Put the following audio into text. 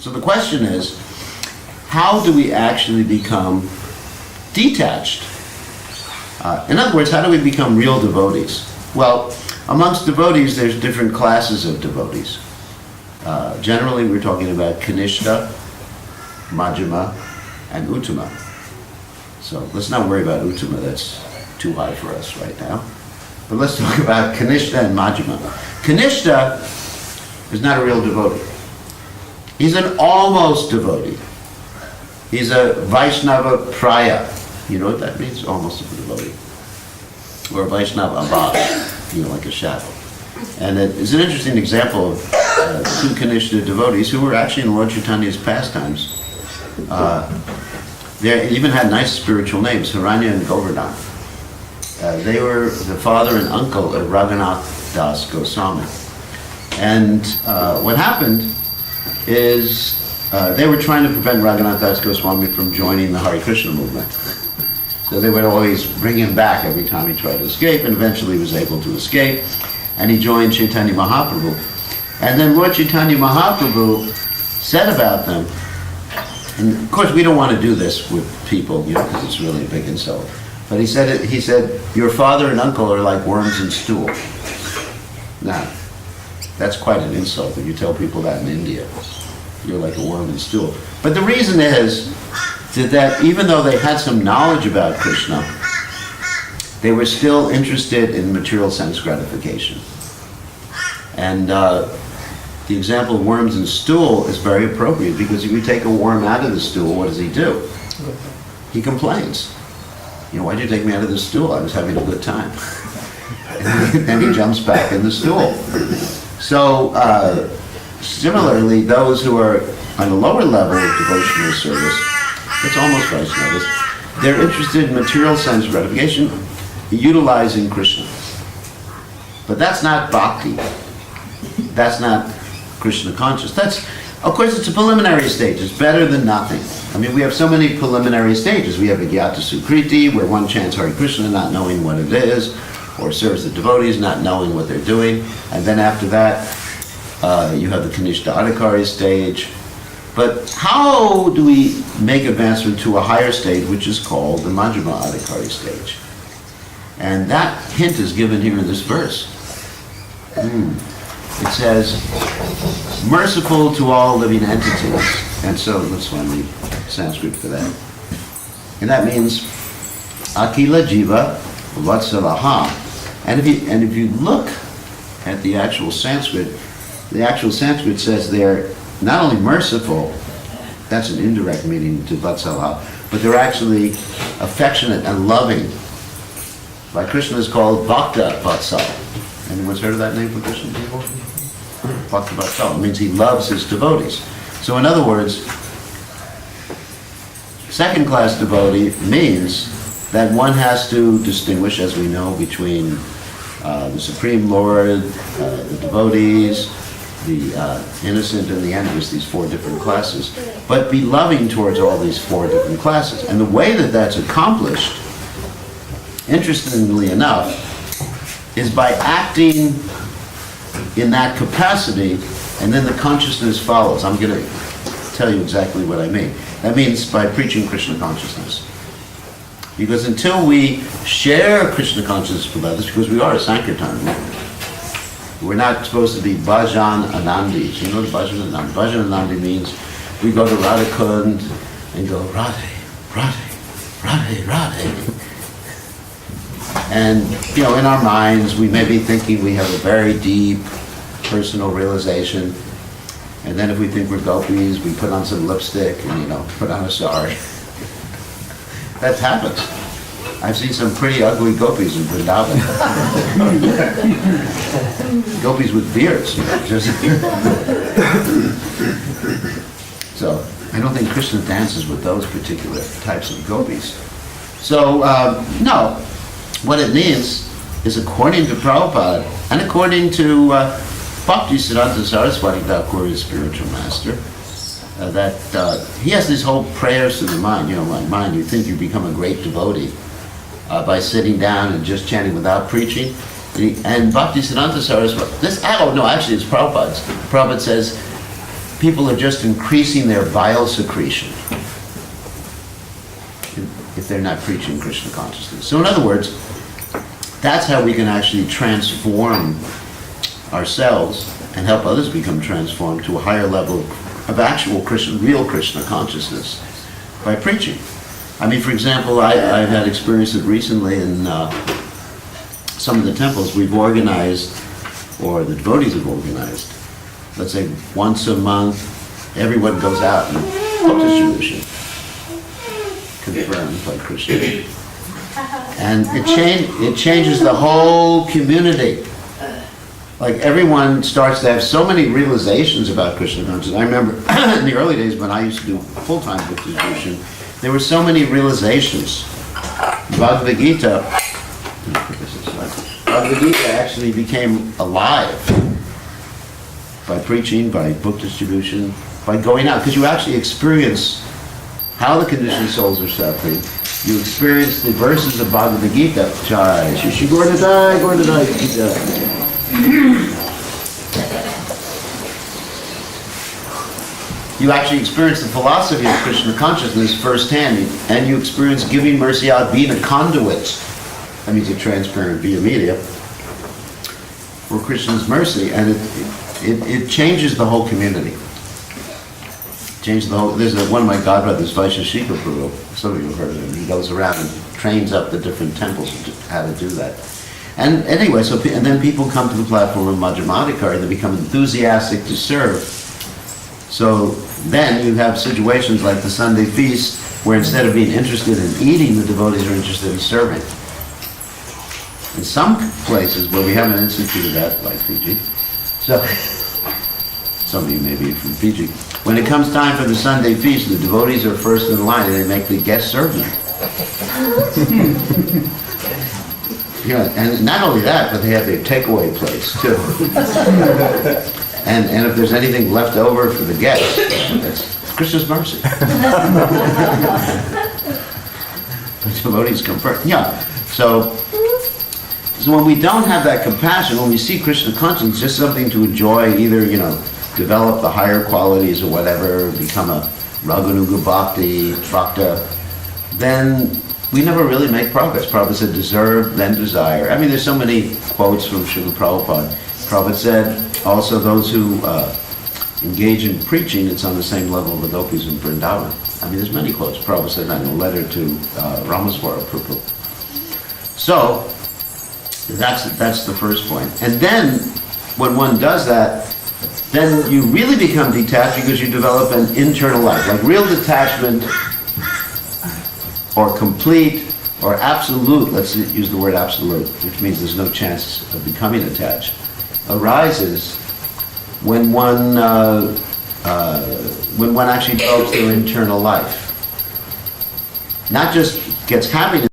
So the question is, how do we actually become detached? In other words, how do we become real devotees? Well, amongst devotees, there's different classes of devotees. Generally, we're talking about Kanishta, Majjhima, and Uttama. So let's not worry about Uttama, that's too high for us right now. But let's talk about Kanishta and Majjhima. Kanishta is not a real devotee. He's an almost devotee. He's a Vaishnava Praya. You know what that means? Almost a devotee. Or a Vaishnava Abad, like a shadow. And it is an interesting example of two Kanishta devotees who were actually in Lord Chaitanya's pastimes. They even had nice spiritual names, Haranya and Govardhan. They were the father and uncle of Raghunath Das Goswami. And what happened is they were trying to prevent Raghunath Das Goswami from joining the Hare Krishna movement. So they would always bring him back every time he tried to escape, and eventually he was able to escape, and he joined Chaitanya Mahaprabhu. And then Lord Chaitanya Mahaprabhu said about them, and of course we don't want to do this with people, because it's really a big insult. But he said, your father and uncle are like worms in stool. Now, that's quite an insult when you tell people that in India. You're like a worm in stool. But the reason is that even though they had some knowledge about Krishna, they were still interested in material sense gratification. And the example of worms in stool is very appropriate, because if you take a worm out of the stool, what does he do? He complains. Why'd you take me out of the stool? I was having a good time. And then he jumps back in the stool. So, similarly, those who are on a lower level of devotional service, it's almost Vaishnavas, they're interested in material sense gratification, utilizing Krishna. But that's not bhakti. That's not Krishna conscious. Of course, it's a preliminary stage. It's better than nothing. I mean, we have so many preliminary stages. We have Agyata Sukriti, where one chants Hare Krishna not knowing what it is, or serves the devotees not knowing what they're doing. And then after that, you have the Kanishta Adhikari stage. But how do we make advancement to a higher stage, which is called the Majjhima Adhikari stage? And that hint is given here in this verse. It says, merciful to all living entities. And so let's find the Sanskrit for that. And that means Akila Jiva Vatsalaha. And if you look at the actual Sanskrit says they're not only merciful, that's an indirect meaning to Vatsala, but they're actually affectionate and loving. Like Krishna is called Bhakta Vatsala. Anyone's heard of that name for Krishna people? Bhakta Vatsala. It means he loves his devotees. So in other words, second class devotee means that one has to distinguish, as we know, between the Supreme Lord, the devotees, the innocent and the envious, these four different classes, but be loving towards all these four different classes. And the way that that's accomplished, interestingly enough, is by acting in that capacity, and then the consciousness follows. I'm going to tell you exactly what I mean. That means by preaching Krishna consciousness. Because until we share Krishna consciousness with others, because we are a Sankirtan movement, we're not supposed to be Bhajan Anandis. You know what Bhajan Anandi? Bhajan Anandi means we go to Radhakund and go, Radhe, Radhe, Radhe, Radhe. And, in our minds, we may be thinking we have a very deep personal realization. And then if we think we're gopis, we put on some lipstick and, put on a sari. That happens. I've seen some pretty ugly gopis in Vrindavan. Gopis with beards. So I don't think Krishna dances with those particular types of gopis. So, no. What it means is, according to Prabhupada, and according to Bhakti Siddhanta Saraswati Thakur, his spiritual master, that he has these whole prayers to the mind. Like mind, you think you become a great devotee by sitting down and just chanting without preaching. And Bhakti Siddhanta Saraswati, actually it's Prabhupada's. Prabhupada says, people are just increasing their bile secretion if they're not preaching Krishna consciousness. So in other words, that's how we can actually transform ourselves and help others become transformed to a higher level of actual Krishna, real Krishna consciousness, by preaching. I mean, for example, I've had experience it recently in some of the temples we've organized, or the devotees have organized. Let's say once a month, everyone goes out and book distribution, confirmed by Krishna. And it changes the whole community. Like everyone starts to have so many realizations about Krishna consciousness. I remember in the early days when I used to do full-time book distribution, there were so many realizations. Bhagavad Gita actually became alive by preaching, by book distribution, by going out, because you actually experience how the conditioned souls are suffering. You experience the verses of Bhagavad Gita. Jai, Shishi Gordadai, Gordadai, Gita. You actually experience the philosophy of Krishna consciousness firsthand, and you experience giving mercy out, being a conduit. That means a transparent via media for Krishna's mercy, and it changes the whole community. Changes the whole. There's one of my godbrothers, Vaisheshika Prabhu. Some of you have heard of him. He goes around and trains up the different temples how to do that. And anyway, and then people come to the platform of Madhyamadikar and they become enthusiastic to serve. So then you have situations like the Sunday feast, where instead of being interested in eating, the devotees are interested in serving. In some places where we haven't instituted that, like Fiji, so some of you may be from Fiji, when it comes time for the Sunday feast, the devotees are first in line and they make the guests serve them. Yeah, and not only that, but they have their takeaway place too. And if there's anything left over for the guests, that's Krishna's mercy. The devotees come first. Yeah. So when we don't have that compassion, when we see Krishna consciousness just something to enjoy, either develop the higher qualities or whatever, become a Raganuga Bhakti, Bhakta, then we never really make progress. Prabhupada said, deserve, then desire. I mean, there's so many quotes from Srila Prabhupada. Prabhupada said, also those who engage in preaching, it's on the same level of the gopis in Vrindavan. I mean, there's many quotes. Prabhupada said that in a letter to Ramaswara Prabhu. So, that's the first point. And then, when one does that, then you really become detached because you develop an internal life. Like real detachment, or complete, or absolute, let's use the word absolute, which means there's no chance of becoming attached, arises when one actually develops their internal life. Not just gets happiness,